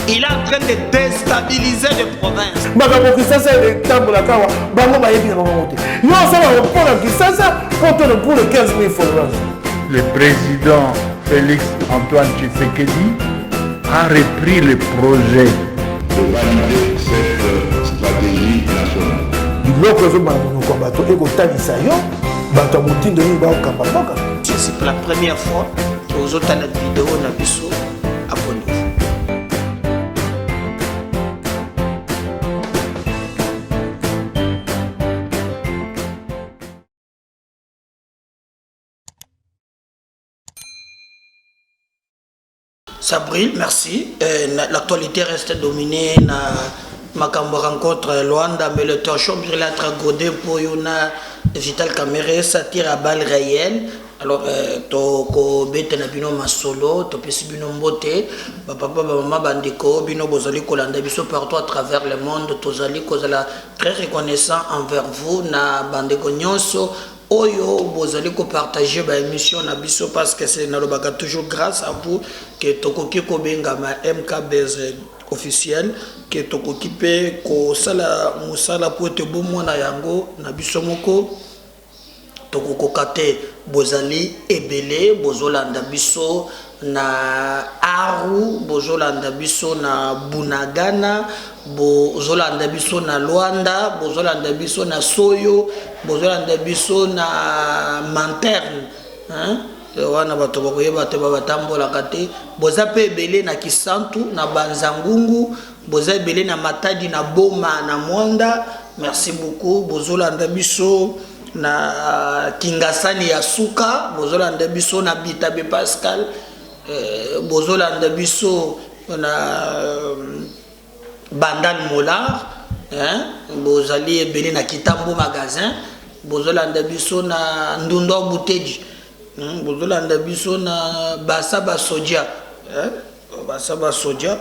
Il est en train de déstabiliser les provinces. Le président Félix Antoine Tshisekedi a repris le projet de valider cette stratégie nationale. C'est la première fois que vous avez la vidéo na biso abonnez-vous. Ça brille, merci. L'actualité reste dominée. Ma rencontre Luanda, mais le torchon brille à Tragodé pour Yona Vital Caméré, ça tire à balles réelles. Alors, toko bete na bino masolo, to pesi bino mbote, papa maman bandiko, bino bozali kolanda biso partout à travers le monde, tozali kozala très reconnaissant envers vous na bandeko nyonso. Oyo bozali ko partager ba émission na biso parce que c'est na lobaka toujours grâce à vous que tokoki ko benga ma MKBZ officiel que tokoki pe ko sala musala po te bomo na yango na biso moko tokoko kate bozali ebele bozolanda biso na Aru bozolanda biso na Bunagana bozolanda biso na Luanda bozolanda biso na Soyo bozolanda biso na Manterne wana bato bakoyeba te batambola kate boza pe ebele na Kisantu na Banzangungu boza ebele na Matadi na Boma na Mwanda merci beaucoup bozolanda biso na Kingasani ya Suka bozolanda biso na Bitabe Pascal bozolanda biso na Bandal Molar bozali ebele na Kitambo magasin bozolanda biso na Ndundo Buteji bozolanda biso na Basaba Sodia Basaba Sodia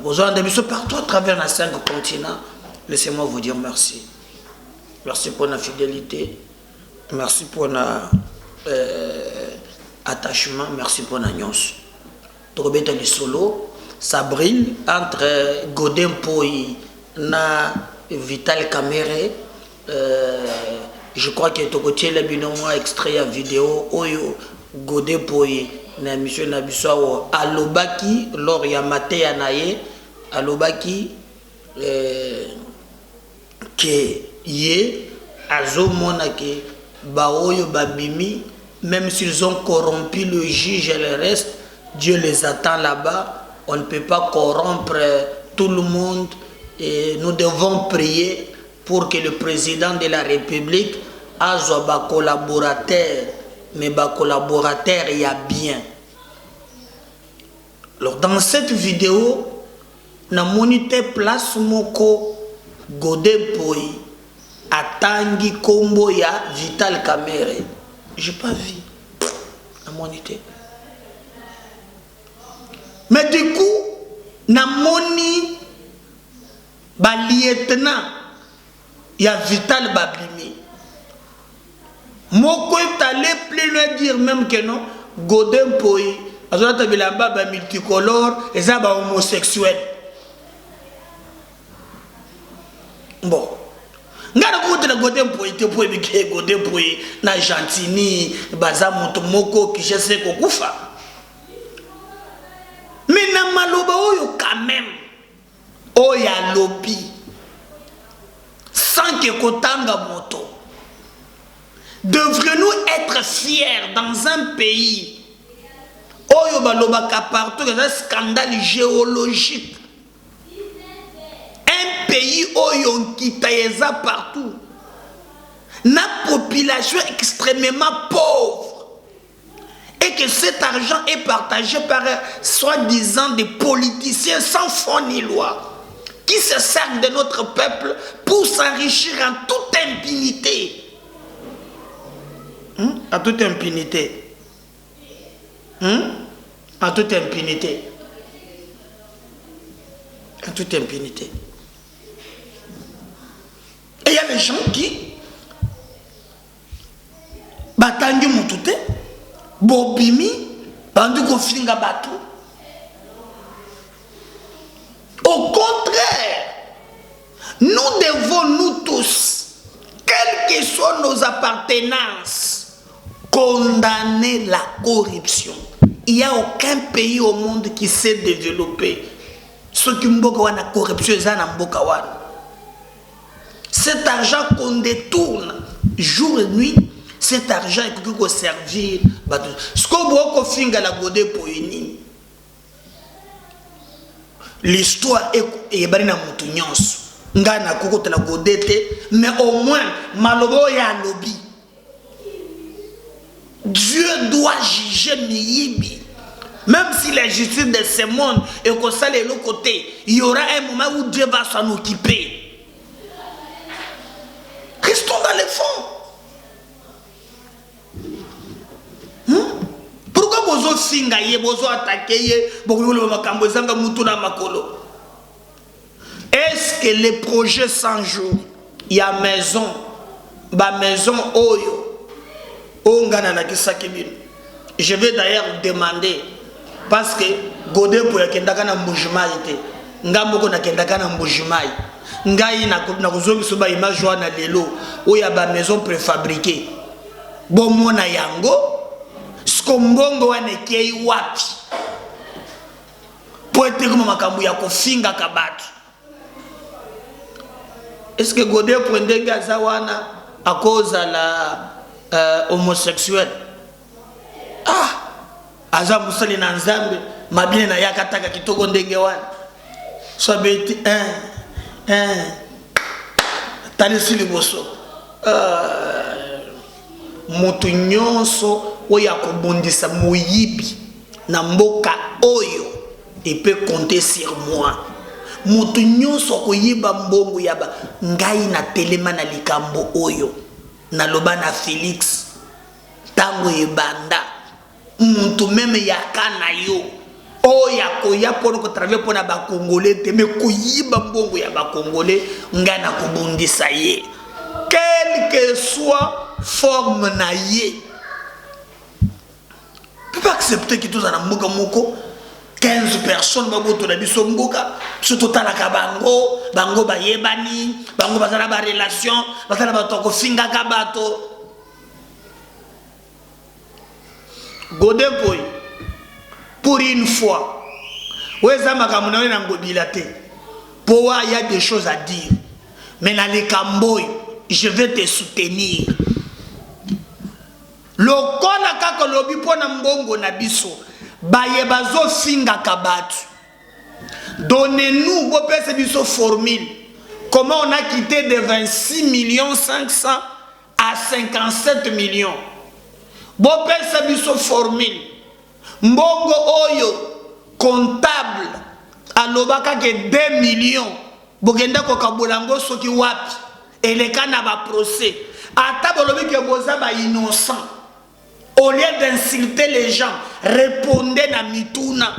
bozolanda biso partout à travers les 5 continents. Laissez-moi vous dire merci. Merci pour la fidélité, merci pour l'attachement, merci pour la nuance. Trobeta du solo, ça brille entre Godin Poi et Vital Caméré. Je crois que tu as le binomoi extrait à vidéo. Oyo Godin Poi, na mission Nabiso Alobaki, lors Yamate Yanaye, Alobaki, que Yé, Azo Monake, Baoyo Babimi, même s'ils ont corrompu le juge et le reste, Dieu les attend là-bas. On ne peut pas corrompre tout le monde et nous devons prier pour que le président de la République ait un collaborateur, mais un collaborateur il y a bien. Alors dans cette vidéo, na monité place moko Godin Poi Atangi Kombo ya Vital Caméré. J'ai pas vu na monité. Mais du coup, na moni ba lieutenant ya Vital Babimi. Moko est allé plus loin dire même que non, Godin Poi, azota bilamba ba multicolore, et ça ba homosexuel. Bon. Ngara kote na Godin Poi te po bike Godin Poi na Gentini baza moto moko ki je sais kokufa. Mais na maloba oyo quand même oya lobby sans que kotanga moto. Devrions-nous être fiers dans un pays oyo baloba ka partout un scandale géologique. Un pays oyo kitaeza partout. Na population extrêmement pauvre. Et que cet argent est partagé par soi-disant des politiciens sans fond ni loi. Qui se servent de notre peuple pour s'enrichir en toute impunité. À toute impunité. À toute impunité. À toute impunité. Et il y a des gens qui batangi mutute bobimi bandu ko finga batu Au contraire, nous devons, nous tous, quelles que soient nos appartenances, condamner la corruption. Il n'y a aucun pays au monde qui s'est développé. Ce qui mboka la corruption, cet argent qu'on détourne jour et nuit, cet argent peut servir. Ce qu'on finga la godé pour une. L'histoire est barina mutunyons. Ngana koko te la godé, mais au moins malobo ya lobby. Dieu doit juger Miyibi. Même si la justice de ce monde est comme ça de l'autre côté, il y aura un moment où Dieu va s'en occuper. Restons dans les fonds. Pourquoi vous fingaye, vous attaquez, est-ce que les projets 100 jours, il y a maison, Oyo, je vais d'ailleurs demander, parce que Godé pour y kendaka mbujumai te, ngambo na kendaka na mbujumai, ngai na kuzongi suba image wana lelo, oya ba maison préfabriquée, bon mona yango, skombongo wane kei wapi, pour être comme makambu ya kofinga kabatu. Est-ce que Godé pour ndenga zawana à cause de la homosexuel? Ah, aza musali na nzambe mabine na yakataka kitoko ndenge wana so beti tali siliboso mutu nyonso oya kobondisa moyibi na mboka oyo il peut compter sur moi. Mutu nyonso koyiba mbongo yaba ngai na telema na likambo oyo na loba na Félix tango ebanda muntu meme yakana yo oya koya pono ko travailler pona ba congolais te me koyiba mbongo ya ba congolais ngai na kobundisa ye quelle que soit forme na ye. Tu peux accepter que tous en mboka moko 15 personnes baboto na biso mboka surtout talaka bango bayebani bango bazala ba relation bazala bato ko finga ka bato. Godé boy pour une fois weza makamuna na ngobila te poa il y a des choses à dire mais dans les kamboy je vais te soutenir lokola kaka lobi pona mbongo na biso baye bazo finga kabatu. Donnez-nous vos biso formule comment on a quitté de 26 500 000 à 57 millions. Bo pesa biso formule mbongo oyo comptable alobaka ke 2 millions bogenda ko kabulango soki wapi eleka na ba procès ata bolobi ke boza ba innocent. Au lieu d'insulter les gens, répondez na mituna.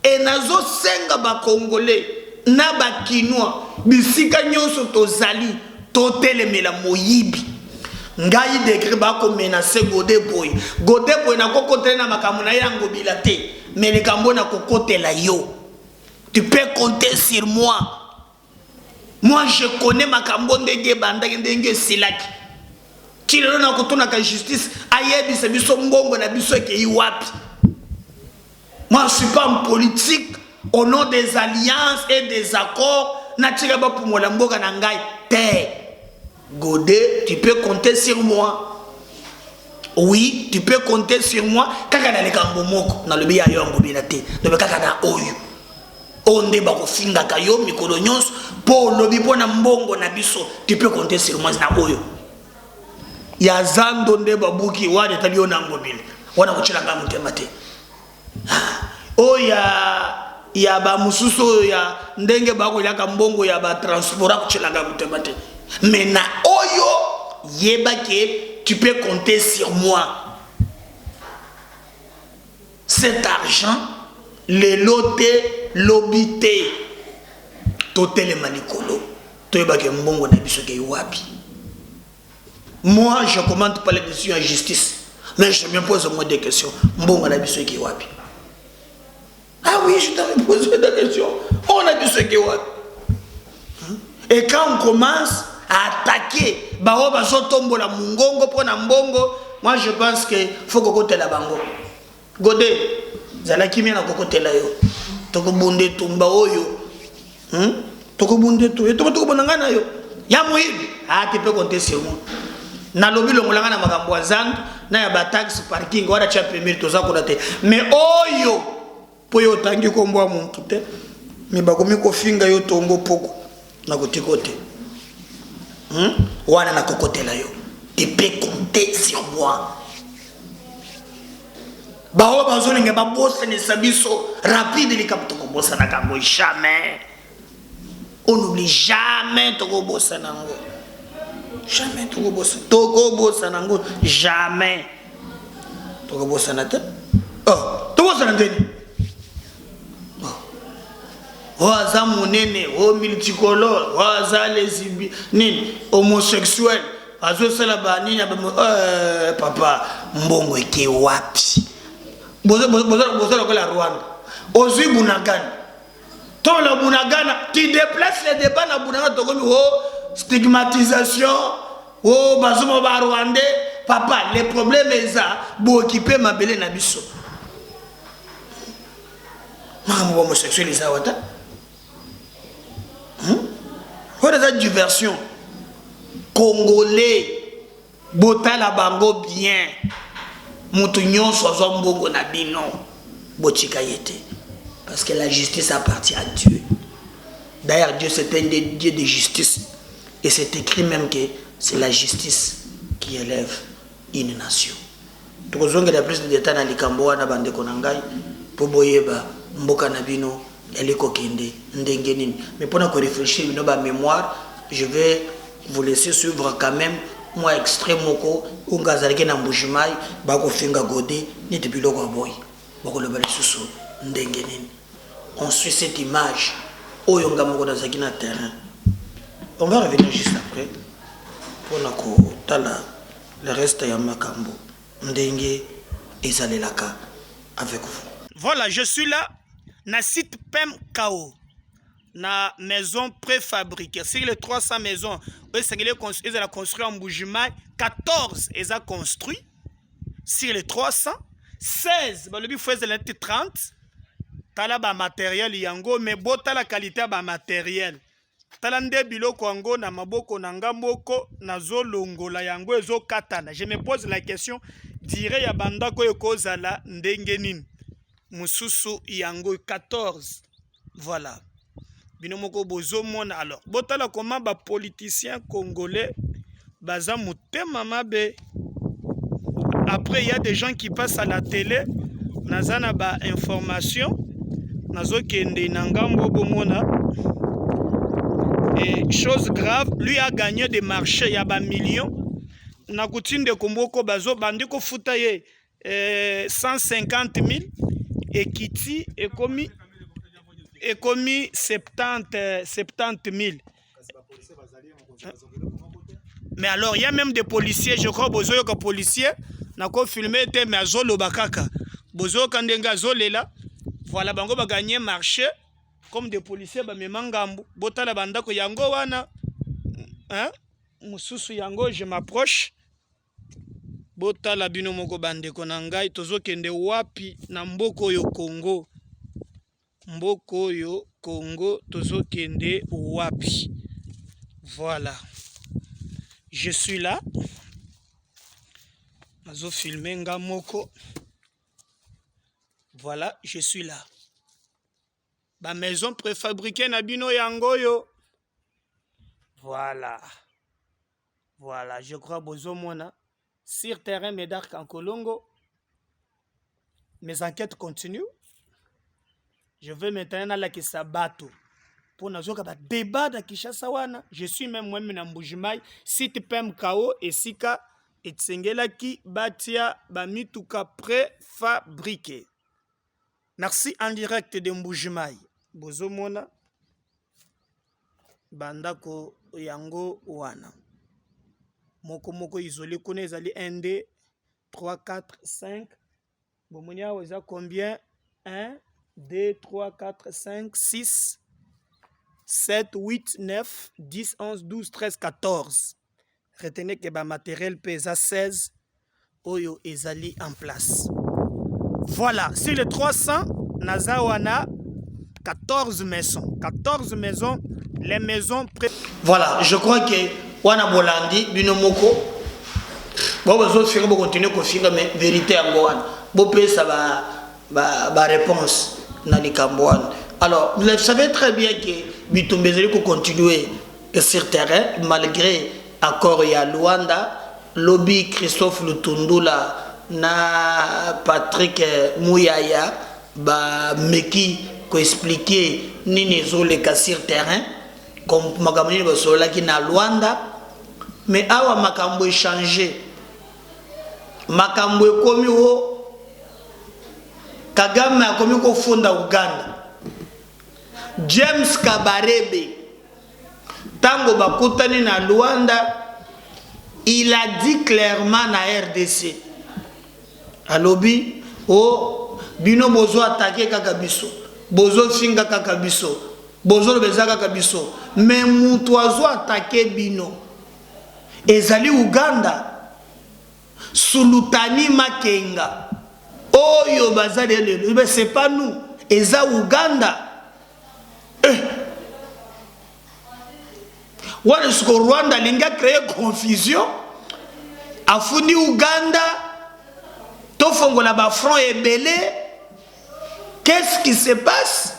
Et nazo senga ba congolais, na ba kinois, bisika nyonso tozali, totelemela moyibi. Ngai dekri ba ko menacer Godé boy. Godé boy na kokotela na makamuna ya ngobila te, mais le kambo na kokotela yo. Tu peux compter sur moi. Moi je connais makambo ndenge banda ndenge silaki. Chilelo na kutuna ka justice ayebi se biso mbongo na biso ke iwapi. Moi je suis pas en politique au nom des alliances et des accords na chira ba pour mola mboka na ngai te. Godé, tu peux compter sur moi. Oui, tu peux compter sur moi kaka na lekambo moko na lobi ya yo ngobina te. Lobi kaka na oyo. Onde ba ko finga kayo mikolo nyonso po lobi pona mbongo na biso, tu peux compter sur moi na oyo. Ya zando nde babuki wade talio na ngobile wana kuchilanga mutema te. O ya ba mususu ya ndenge bako yaka mbongo ya ba transport kuchilanga mutema te. Mais na oyo yeba ke tu peux compter sur moi. Cet argent le loté lobité totele malikolo toyeba ke mbongo na biso ke wapi. Moi, je ne commente pas les décisions en justice. Mais je me pose au moins des questions. Mbongo na biso ki wapi. Ah oui, je t'avais posé la question. On a dit ce que what. Et quand on commence à attaquer, bao baso tombo la mungongo pour na mbongo, moi je pense que faut kokote la bango. Godé, zala kimi na kokote la yo. Toko bonde tumba oyo. Toko bonde to. Et toko bonanga na yo. Ya moyibi. Ah, tu peux compter sur moi. Na lobi longolanga na makambo azandu na ya ba taxi parking wala cha permis to za ko te. Mais oyo po yo tangi ko mbwa muntu te. Mais bakomi ko finga yo tombo poko na kote. Wana na kokote la yo. Tu peux compter sur moi. Bao bazolinga ba bossa ne sabiso rapide li kapto ko bossa na kango jamais. On n'oublie jamais to ko bossa nango. Jamais to ko bossa. To ko bossa nango jamais. To ko bossa na te. Oh, to bossa na ndeni. Oh, aza monene, oh multicolore, oh aza lesbi, nini, homosexuel. Azo sala ba nini papa mbongo eke wapi. Bozo la Rwanda. Ozui Bunagana. Ton la Bunagana, tu déplaces les débats na Bunagana, tu oh stigmatisation, oh bazomo ba Rwandais. Papa, le problème est ça, pour occuper ma belle nabiso. Maman homosexuel is awata. What is that diversion? Congolais, bota la bango bien. Mutu nyonso azwa mbongo na bino botika yete parce que la justice appartient à Dieu. D'ailleurs Dieu c'est un Dieu de justice et c'est écrit même que c'est la justice qui élève une nation. Tokozonga la plus de détails na likambo wana bande konangai po boyeba mboka na bino eliko kende ndenge nini. Mais pendant qu'on réfléchit bino ba mémoire, je vais vous laisser suivre quand même moi extrême moko ungazalike na mbujimai bako finga godé ni te biloko aboy bako le bali susu ndenge nini. On suit cette image oyo ngamoko na zaki na terrain. On va revenir juste après pour na ko tala le reste ya makambo ndenge ezalelaka avec vous. Voilà, je suis là na site PEM KO. Na maison préfabriquée. Sur les 300 maisons, ils ont construit en Boujima, 14 ils ont construit. Sur les 300, 16, le but faut 30. Tala ba matériel yango, mais bota la qualité ba matériel. Tala nde biloko yango na maboko na ngamboko na zolongo la yango ezo katana. Je me pose la question, dire ya bandako ekozala ndenge nini. Mususu yango 14. Voilà. Binomoko bozo mona alors botala comment ba politiciens congolais baza mutema mabe. Après il y a des gens qui passent à la télé nazana ba information nazo kende nangambo bomona et chose grave lui a gagné des marchés ya ba millions na kutinde komboko bazo bandiko futa ye 150 000 et kiti et commis 70 000. Mais alors, il y a même des policiers, je crois, bozo yoka policier, na ko filmer te mais azolo bakaka. Bozo kandenga zolela. Voilà bango ba gagner marché comme des policiers ba memangambu. Botala bandako yango wana. Hein? Mususu yango je m'approche. Botala bino moko bandeko na ngai tozo kende wapi na mboko yo Congo. Mboko yo Congo tozo kende wapi. Voilà. Je suis là. Nazo filmer nga moko. Voilà, je suis là. Ba maison préfabriquée na bino yango yo. Voilà. Voilà, je crois bozo mona sur terrain Médard Kankolongo. Mes enquêtes continuent. Je vais maintenant à la Kisabato. Pour nous avoir débat de Kinshasa wana. Je suis même moi-même en Mbujimai. Site PEM KO et Sika et Tsengelaki Batia Bamituka préfabriqué. Merci en direct de Mbujimai. Bozomona Bandako Yango wana. Moko moko isolé connaît ali 1 2 3 4 5. Bomonia oza combien 1 2, 3, 4, 5, 6, 7, 8, 9, 10, 11, 12, 13, 14. Retenez que le matériel pèse 16. Oyo ezali en place. Voilà, sur les 300, Nazawana, 14 maisons. 14 maisons, les maisons... Voilà, je crois que Wana Bolandi, Binomoko, bon, vous allez continuer à faire mais vérité en Gohan. Bon, ça va réponse dans les Cambouan. Alors, vous savez très bien que Bitombezeli peut continuer sur le terrain, malgré l'accord il y a Luanda, lobby Christophe Lutundula, na Patrick Mouyaya, Meki, qui expliquer Nini Zole sur le terrain, comme Magamani Basola qui na Luanda, mais awa makambo changé. Makambo komi o Kagame a komi ko funda Uganda. James Kabarebe tango bakutani na Luanda, il a dit clairement na RDC alobi o bino bozo attaquer kaka biso, bozo finga kaka biso, bozo beza kaka biso, mais mutu azo attaquer bino ezali Uganda. Sulutani Makenga oyo bazali lelo, c'est pas nous, eza Uganda. Voilà ce que Rwanda linga créé confusion afundi Uganda to fongola ba front ebele. Qu'est-ce qui se passe?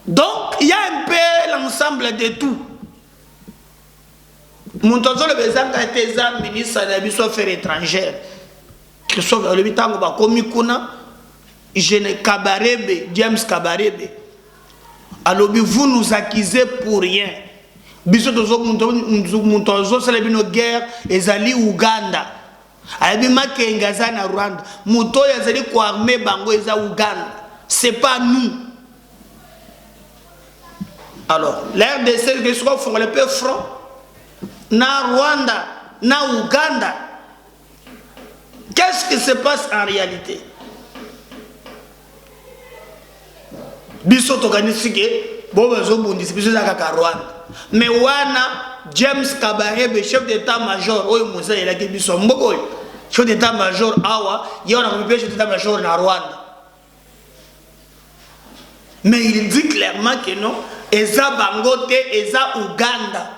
Donc il y a un peu l'ensemble de tout. Montozo le bezanga était ministre de l'Affaires Affaires étrangères. Christophe le bitango ba komi kuna Jeune Kabarebe, James Kabarebe. Alors vous nous accusez pour rien. Biso tozo montozo c'est bino guerre ezali Uganda. Abi Makenga za na Rwanda. Moto yazali ko armée bango eza Uganda. C'est pas nous. Alors, l'RDC que soit font le peu front na Rwanda, na Uganda. Qu'est-ce qui se passe en réalité? Biso toganisike boba zo bundisi biso za kaka Rwanda. Mais wana James Kabarebe, chef d'état-major oyo musa elaki biso mboko oyo. Chef d'état-major awa yona ko chef d'état-major na Rwanda. Mais il dit clairement que non, eza bangote, eza Uganda.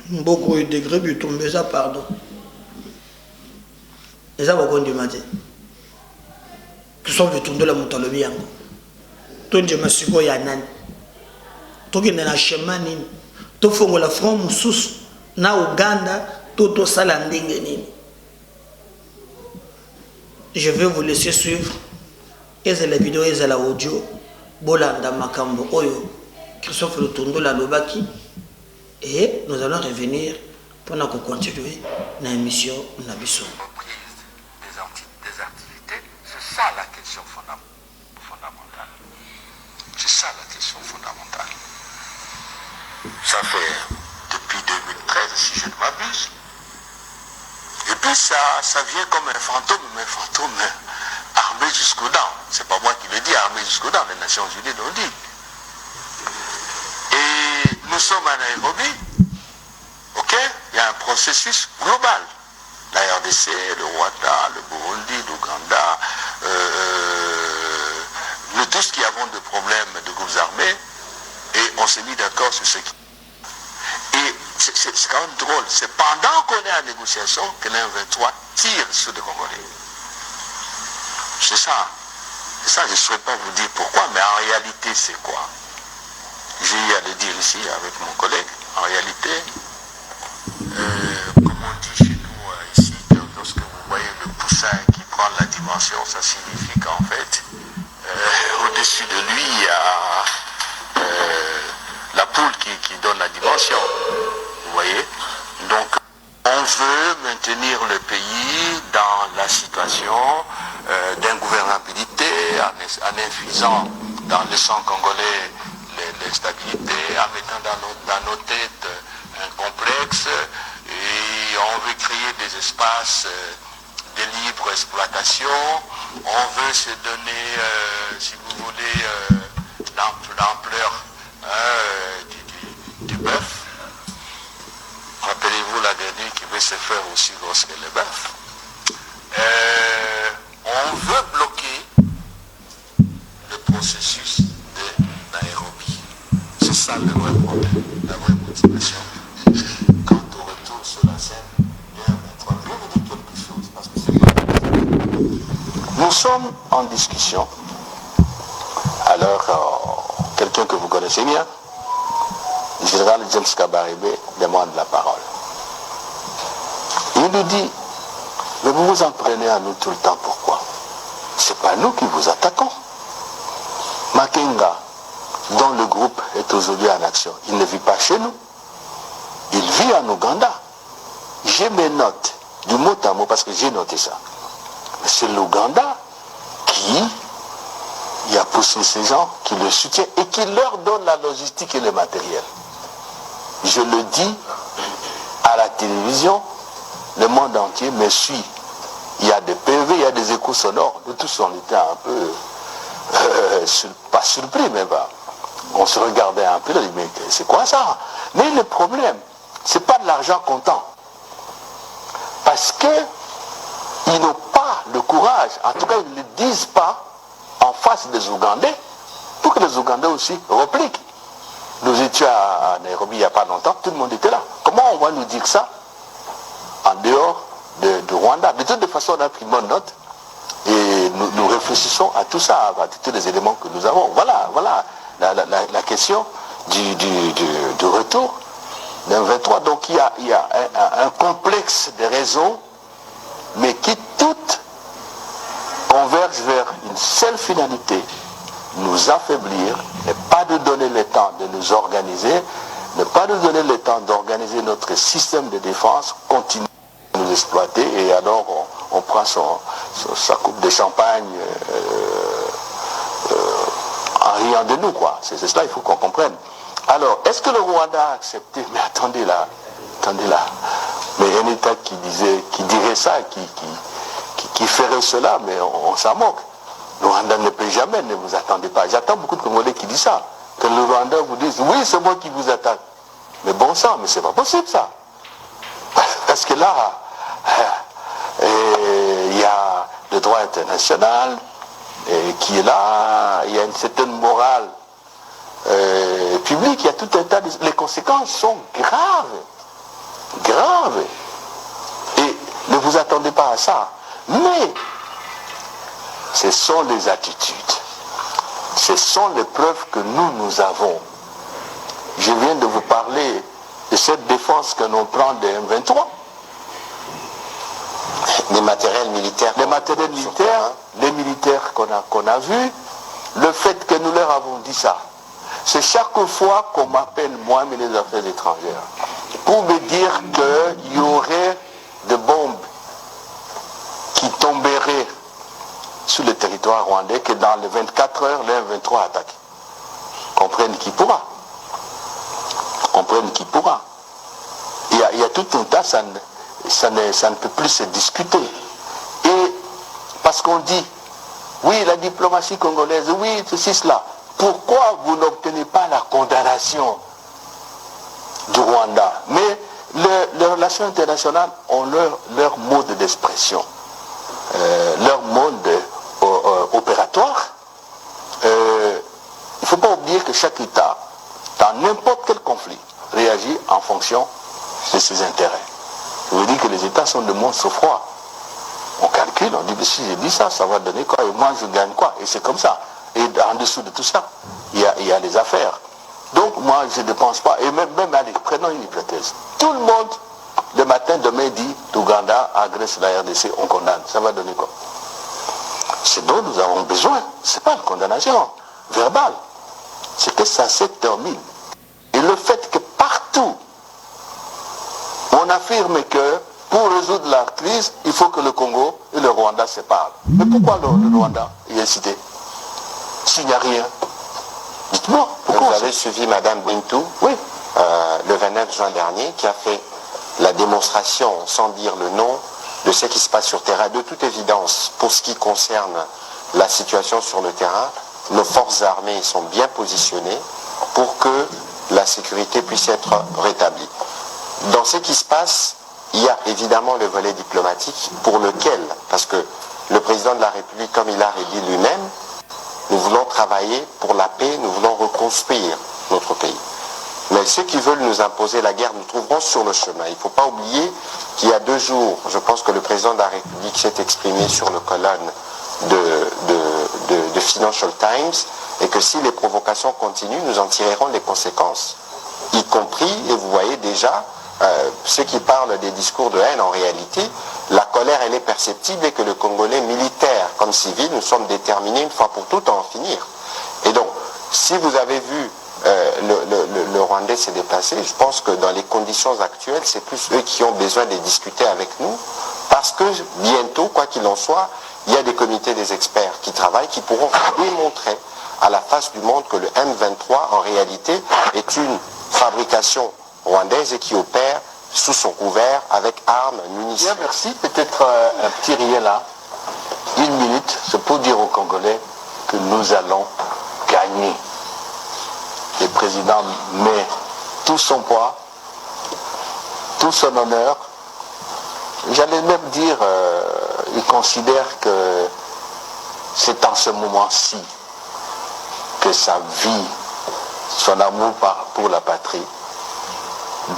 Beaucoup de degrés du tombé ça pardon. Et ça va continuer matin. Que sont le tour de la montagne bien. Ton je me suis dit ya nani. To genda na chemin nini. To fongo la front mususu na Uganda to sala ndenge nini. Je vais vous laisser suivre. Et c'est la vidéo et c'est la audio. Bolanda makambo oyo. Christophe Lutondo la Lobaki. Et nous allons revenir pour continuer dans l'émission Nabiso. Des activités, c'est ça la question fondamentale. C'est ça la question fondamentale. Ça fait depuis 2013, si je ne m'abuse. Et puis ça vient comme un fantôme armé jusqu'aux dents. C'est pas moi qui le dis, armé jusqu'aux dents, les Nations Unies l'ont dit. Et nous sommes à Nairobi, ok? Il y a un processus global. La RDC, le Rwanda, le Burundi, l'Ouganda, nous tous qui avons des problèmes de groupes armés, et on s'est mis d'accord sur ce qui... Et c'est quand même drôle, c'est pendant qu'on est en négociation que l'M23 tire sur les Congolais. C'est ça. C'est ça, je ne saurais pas vous dire pourquoi, mais en réalité, c'est quoi? J'ai eu à le dire ici avec mon collègue. En réalité, comme on dit chez nous ici, lorsque vous voyez le poussin qui prend la dimension, ça signifie qu'en fait, au-dessus de lui, il y a la poule qui donne la dimension. Vous voyez? Donc, on veut maintenir le pays dans la situation d'ingouvernabilité, en infusant dans le sang congolais l'instabilité, en mettant dans nos têtes un complexe, et on veut créer des espaces libre exploitation, on veut se donner, si vous voulez, l'ampleur du bœuf. Rappelez-vous la grenouille qui veut se faire aussi grosse que le bœuf. On veut bloquer le processus de Nairobi. C'est ça le vrai problème, la vraie motivation. Quant au retour sur la scène, je vais vous dire quelque chose, parce que c'est pas... Nous sommes en discussion. Alors, quelqu'un que vous connaissez bien, le général James Kabarebe, demande la parole. Il nous dit, mais vous vous en prenez à nous tout le temps, pourquoi? C'est pas nous qui vous attaquons. Makenga, dont le groupe est aujourd'hui en action, il ne vit pas chez nous. Il vit en Ouganda. J'ai mes notes, du mot à mot, parce que j'ai noté ça. C'est l'Ouganda qui a poussé ces gens, qui le soutient et qui leur donne la logistique et le matériel. Je le dis à la télévision, le monde entier me suit. Il y a des PV, il y a des échos sonores. Nous tous, on était un peu, pas surpris, mais on se regardait un peu, on dit, mais c'est quoi ça? Mais le problème, c'est pas de l'argent comptant. Parce qu'ils n'ont pas le courage, en tout cas, ils ne le disent pas en face des Ougandais, pour que les Ougandais aussi repliquent. Nous étions à Nairobi il n'y a pas longtemps, tout le monde était là. Comment on va nous dire ça en dehors de Rwanda? De toute façon, on a pris bonne note et nous réfléchissons à tout ça, à tous les éléments que nous avons. Voilà la question du retour d'un 23. Donc il y a un complexe de raisons, mais qui toutes convergent vers une seule finalité: nous affaiblir, ne pas nous donner le temps de nous organiser, ne pas nous donner le temps d'organiser notre système de défense, continuer à nous exploiter, et alors on prend sa coupe de champagne en riant de nous, quoi. C'est cela, il faut qu'on comprenne. Alors, est-ce que le Rwanda a accepté? Mais attendez là. Mais un État qui dirait ça, qui ferait cela, mais on s'en moque. Le Rwanda ne peut jamais, ne vous attendez pas. J'attends beaucoup de Congolais qui disent ça. Que le Rwanda vous dise, oui, c'est moi qui vous attaque. Mais bon sang, mais c'est pas possible ça. Parce que là, il y a le droit international qui est là, il y a une certaine morale publique, il y a tout un tas de... Les conséquences sont graves. Et ne vous attendez pas à ça. Mais ce sont les attitudes, ce sont les preuves que nous avons. Je viens de vous parler de cette défense que l'on prend des M23. Des matériels militaires. Les matériels militaires, les militaires qu'on a vus, le fait que nous leur avons dit ça, c'est chaque fois qu'on m'appelle, moi, ministre des Affaires étrangères, pour me dire qu'il y aurait des bombes qui tomberaient sur le territoire rwandais, que dans les 24 heures, les M23 attaquent. Comprennent qui pourra. Il y a tout un tas, ça ne peut plus se discuter. Et parce qu'on dit, oui, la diplomatie congolaise, oui, ceci, cela. Pourquoi vous n'obtenez pas la condamnation du Rwanda? Mais les relations internationales ont leur mode d'expression, leur mode opératoire. Il ne faut pas oublier que chaque État, dans n'importe quel conflit, réagit en fonction de ses intérêts. Je vous dis que les États sont de monstres froids. On calcule, on dit que si je dis ça, ça va donner quoi, et moi je gagne quoi, et c'est comme ça. Et en dessous de tout ça, il y a les affaires. Donc moi je ne pense pas, et même allez, prenons une hypothèse. Tout le monde, le matin, demain dit, l'Ouganda agresse la RDC, on condamne. Ça va donner quoi? Ce dont nous avons besoin, ce n'est pas une condamnation verbale, c'est que ça s'est terminé. Et le fait que partout, on affirme que pour résoudre la crise, il faut que le Congo et le Rwanda se parlent. Mais pourquoi le Rwanda y est cité s'il n'y a rien? Dites-moi. Vous avez suivi Mme Bintou, oui. Le 29 juin dernier, qui a fait la démonstration, sans dire le nom, de ce qui se passe sur terrain. De toute évidence, pour ce qui concerne la situation sur le terrain, nos forces armées sont bien positionnées pour que la sécurité puisse être rétablie. Dans ce qui se passe, il y a évidemment le volet diplomatique pour lequel, parce que le président de la République, comme il a redit lui-même, nous voulons travailler pour la paix, nous voulons reconstruire notre pays. Mais ceux qui veulent nous imposer la guerre, nous trouverons sur le chemin. Il ne faut pas oublier qu'il y a 2 jours, je pense que le président de la République s'est exprimé sur le colonne de Financial Times, et que si les provocations continuent, nous en tirerons les conséquences. Y compris, et vous voyez déjà, ceux qui parlent des discours de haine, en réalité, la colère, elle est perceptible, et que le Congolais, militaire comme civil, nous sommes déterminés une fois pour toutes à en finir. Et donc, si vous avez vu le Rwandais s'est déplacé, je pense que dans les conditions actuelles, c'est plus eux qui ont besoin de discuter avec nous, parce que bientôt, quoi qu'il en soit, il y a des comités des experts qui travaillent, qui pourront démontrer à la face du monde que le M23, en réalité, est une fabrication rwandaise et qui opère sous son couvert avec armes, munitions. Bien, merci. Peut-être un petit rien là. 1 minute, c'est pour dire aux Congolais que nous allons gagner. Le président met tout son poids, tout son honneur. J'allais même dire, il considère que c'est en ce moment-ci que sa vie, son amour pour la patrie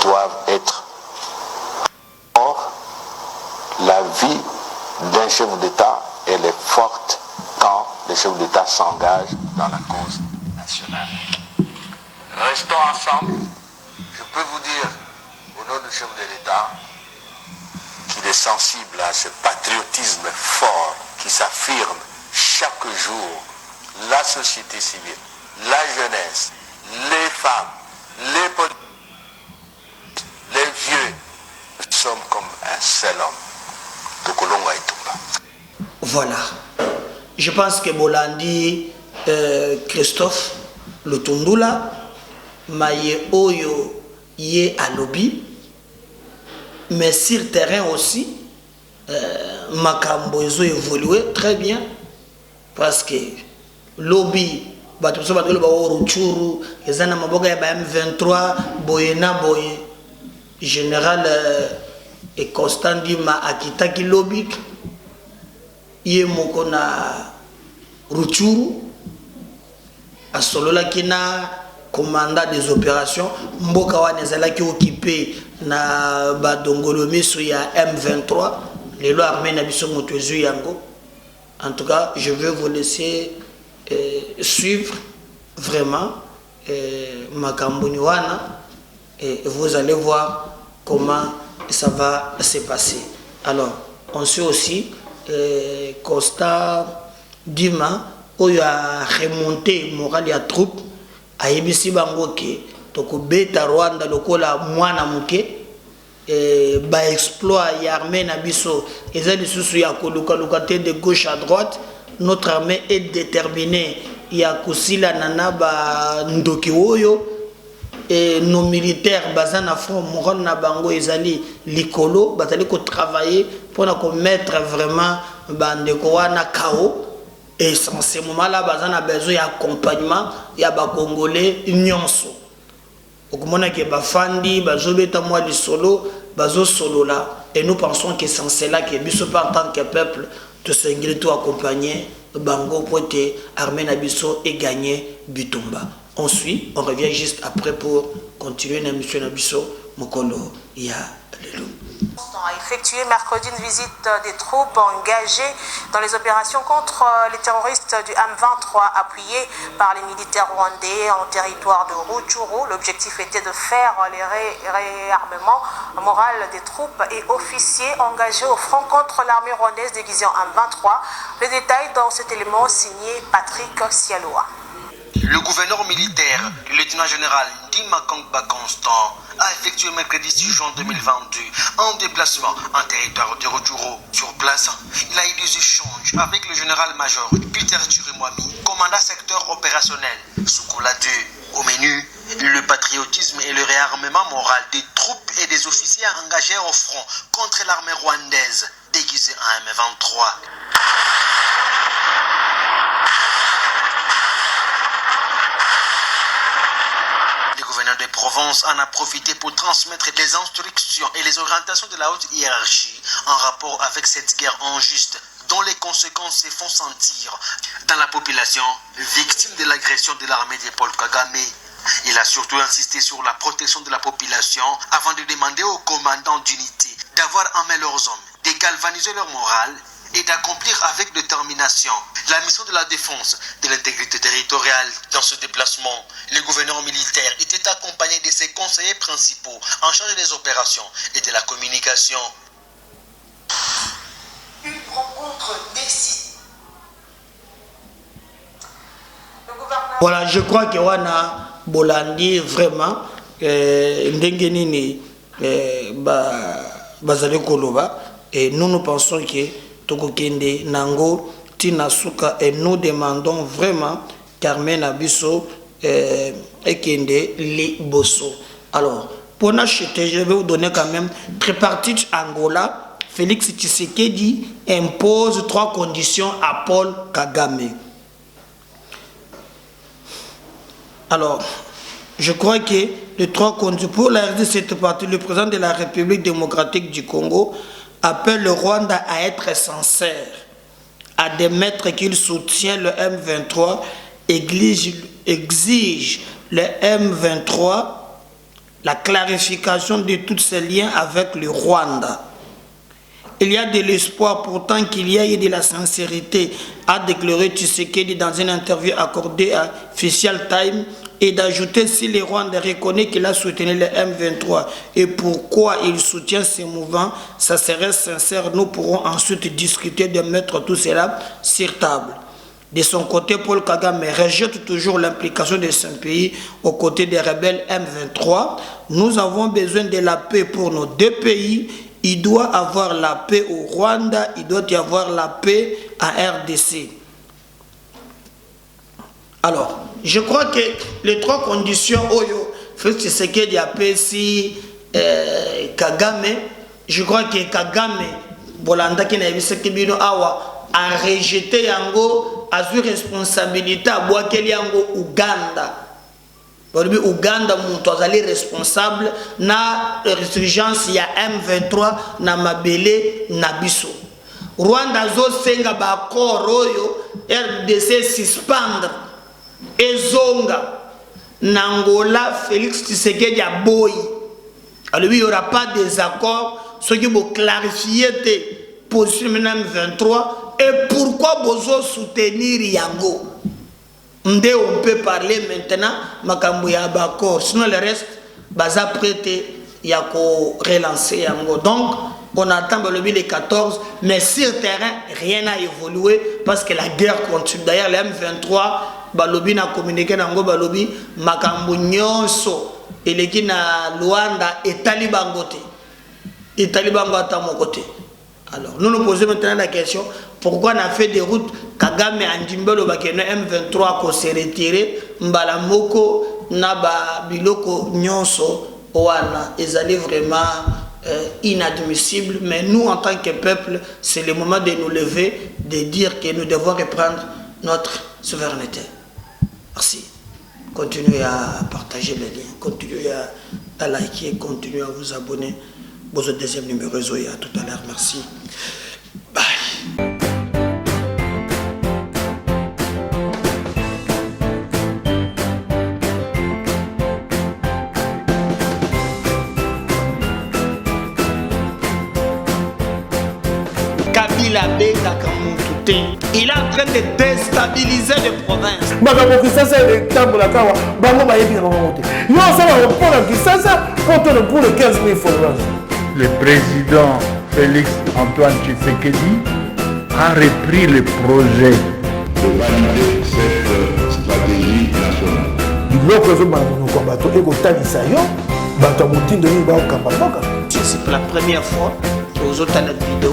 doivent être. Or, la vie d'un chef d'État, elle est forte quand le chef d'État s'engage dans la cause nationale. Restons ensemble. Je peux vous dire, au nom du chef de l'État, qu'il est sensible à ce patriotisme fort qui s'affirme chaque jour. La société civile, la jeunesse, les femmes, les politiques, les vieux, nous sommes comme un seul homme. Tokolonga et Tumba. Voilà. Je pense que Bolandi, Christophe Lutundula, Maye Oyo, Ye Alobi, mais sur terrain aussi, Makambo ils ont évolué très bien, parce que lobby, batu soba tolo ba Ruchuru, ezana maboga ya M23, boyena boye, général et Constant Dima akitaki lobby, ye moko na Ruchuru, asolola kina commandant des opérations, mboka wana ezalaki occupé na badongolo miso ya M23, les lois armées na biso moto ezu yango. En tout cas, je veux vous laisser suivre vraiment Makamboni wana, et vous allez voir comment ça va se passer. Alors, on sait aussi Constant Dima, où il a remonté moral ya troupe, a yebisi bango ke toko beta Rwanda lokola mwana muke, ba exploit ya armée na biso eza lisusu ya koluka te de gauche à droite. Notre armée est déterminée ya kusila nana ba ndoki oyo, et nos militaires baza na front moral na bango ezali likolo, bazali ko travailler pour na ko mettre vraiment bandeko wana KO. Et sans ce moment-là, baza na besoin d'accompagnement, ya ba Congolais nyonso. Okomona ke ba fandi bazo beta moi li solo, bazo solo là, et nous pensons que c'est cela que biso en tant que peuple de s'engager tout accompagner bango pour être armée na biso et gagner Bitumba. On suit, on revient juste après pour continuer la mission na biso mokolo ya lelo. A effectué mercredi une visite des troupes engagées dans les opérations contre les terroristes du M23 appuyés par les militaires rwandais en territoire de Rutshuru. L'objectif était de faire les réarmements moral des troupes et officiers engagés au front contre l'armée rwandaise déguisée en M23. Les détails dans cet élément signé Patrick Sialoa. Le gouverneur militaire, le lieutenant-général Ndima Kangba Constant, a effectué mercredi 6 juin 2022 un déplacement en territoire de Rutshuru. Sur place, il a eu des échanges avec le général-major Peter Chirimwami, commandant secteur opérationnel Soukoula 2. Au menu, le patriotisme et le réarmement moral des troupes et des officiers engagés au front contre l'armée rwandaise déguisés en M23. Le gouverneur de Provence en a profité pour transmettre les instructions et les orientations de la haute hiérarchie en rapport avec cette guerre injuste dont les conséquences se font sentir dans la population victime de l'agression de l'armée de Paul Kagame. Il a surtout insisté sur la protection de la population avant de demander aux commandants d'unité d'avoir en main leurs hommes, de galvaniser leur morale et d'accomplir avec détermination la mission de la défense de l'intégrité territoriale. Dans ce déplacement, le gouverneur militaire était accompagné de ses conseillers principaux en charge des opérations et de la communication. Une rencontre décisive. Voilà, je crois que Wana Bolandi vraiment ndenge nini bazali koloba et nous pensons que Tokokende Nango Tinasuka et nous demandons vraiment Carmen Abisso Ekende Liboso. Alors, pour n'acheter, je vais vous donner quand même tripartite Angola. Félix Tshisekedi impose 3 conditions à Paul Kagame. Alors, je crois que les 3 conditions pour la RDC, cette partie, le président de la République démocratique du Congo appelle le Rwanda à être sincère, à admettre qu'il soutient le M23, exige le M23 la clarification de tous ces liens avec le Rwanda. Il y a de l'espoir pourtant qu'il y ait de la sincérité, a déclaré Tshisekedi dans une interview accordée à Official Time, et d'ajouter si le Rwanda reconnaît qu'il a soutenu le M23 et pourquoi il soutient ces mouvements, ça serait sincère. Nous pourrons ensuite discuter de mettre tout cela sur table. De son côté, Paul Kagame rejette toujours l'implication de son pays aux côtés des rebelles M23. Nous avons besoin de la paix pour nos 2 pays. Il doit avoir la paix au Rwanda, il doit y avoir la paix à RDC. Alors, je crois que les 3 conditions, Oyo, Félix Tshisekedi appelle si Kagame, je crois que Kagame, Bolanda qui n'a vu ce qu'il a rejeté Yango, a eu responsabilité à Boakeli Yango Ouganda. Ouganda, Moutouazali responsable, na résurgence ya M23, na Mabele, na Bisso. Rwanda zo senga ba Oyo, RDC suspendre. Ezonga Nangola Félix Tshisekedi a boy. Alors il n'y aura pas de désaccord. Ce qui vont clarifier tes positions maintenant 23 et pourquoi vous soutenir Yango. On peut parler maintenant makambo ya d'accord. Sinon le reste baza prêté yako relancer Yango. Donc on attend le 14, mais sur terrain rien n'a évolué parce que la guerre continue. D'ailleurs les M23 balobi na communiqué nango balobi makambo nyonso eleki na Luanda et Talibangote ata mokote. Alors nous nous posons maintenant la question, pourquoi on a fait des routes Kagame Andimbelo bakeno M23 ko se retirer mbala moko na ba biloko nyonso wana ezali vraiment inadmissible, mais nous en tant que peuple c'est le moment de nous lever, de dire que nous devons reprendre notre souveraineté. Merci. Continuez à partager les liens, continuez à liker, continuez à vous abonner. Votre deuxième numéro, et à tout à l'heure. Merci. Bye. Kabila Beka Kamoutoute. Il est en train de déstabiliser les provinces. Le président Félix Antoine Tshisekedi a repris le projet de valider cette stratégie nationale. C'est la première fois que vous avez la vidéo.